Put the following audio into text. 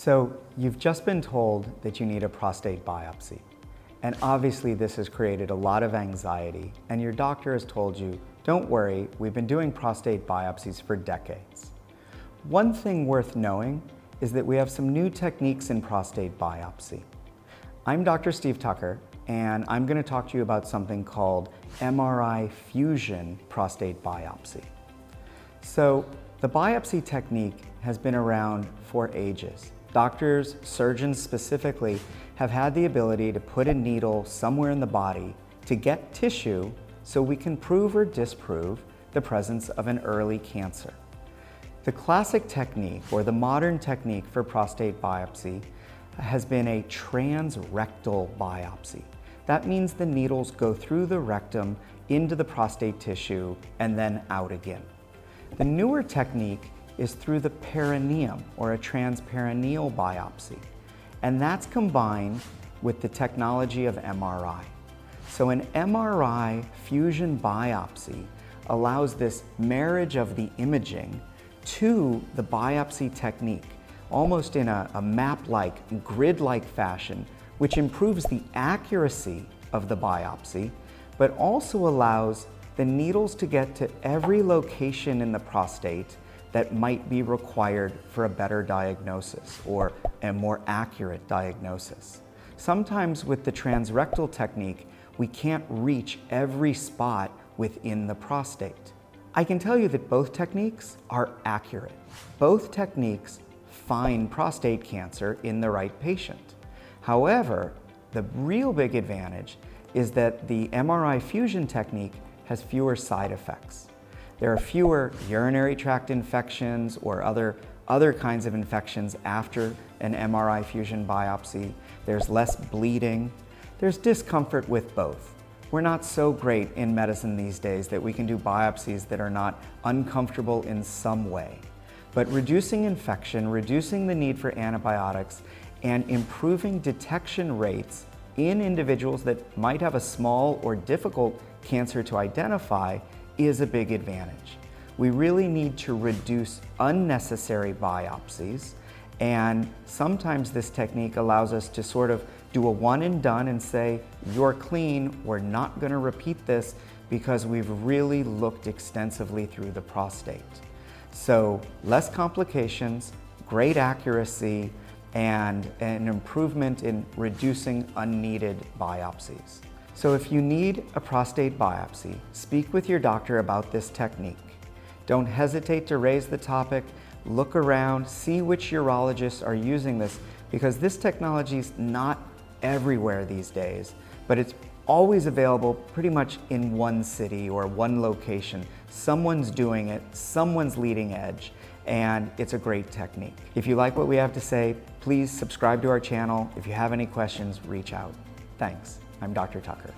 So you've just been told that you need a prostate biopsy. And obviously this has created a lot of anxiety, and your doctor has told you, don't worry, we've been doing prostate biopsies for decades. One thing worth knowing is that we have some new techniques in prostate biopsy. I'm Dr. Steve Tucker, and I'm going to talk to you about something called MRI fusion prostate biopsy. So the biopsy technique has been around for ages. Doctors, surgeons specifically, have had the ability to put a needle somewhere in the body to get tissue so we can prove or disprove the presence of an early cancer. The classic technique, or the modern technique for prostate biopsy, has been a transrectal biopsy. That means the needles go through the rectum into the prostate tissue and then out again. The newer technique is through the perineum, or a transperineal biopsy. And that's combined with the technology of MRI. So an MRI fusion biopsy allows this marriage of the imaging to the biopsy technique, almost in a map-like, grid-like fashion, which improves the accuracy of the biopsy, but also allows the needles to get to every location in the prostate that might be required for a better diagnosis or a more accurate diagnosis. Sometimes with the transrectal technique, we can't reach every spot within the prostate. I can tell you that both techniques are accurate. Both techniques find prostate cancer in the right patient. However, the real big advantage is that the MRI fusion technique has fewer side effects. There are fewer urinary tract infections or other kinds of infections after an MRI fusion biopsy. There's less bleeding. There's discomfort with both. We're not so great in medicine these days that we can do biopsies that are not uncomfortable in some way. But reducing infection, reducing the need for antibiotics, and improving detection rates in individuals that might have a small or difficult cancer to identify is a big advantage. We really need to reduce unnecessary biopsies, and sometimes this technique allows us to sort of do a one and done and say, you're clean, we're not going to repeat this because we've really looked extensively through the prostate. So less complications, great accuracy, and an improvement in reducing unneeded biopsies. So if you need a prostate biopsy, speak with your doctor about this technique. Don't hesitate to raise the topic, look around, see which urologists are using this, because this technology is not everywhere these days, but it's always available pretty much in one city or one location. Someone's doing it, someone's leading edge, and it's a great technique. If you like what we have to say, please subscribe to our channel. If you have any questions, reach out. Thanks. I'm Dr. Tucker.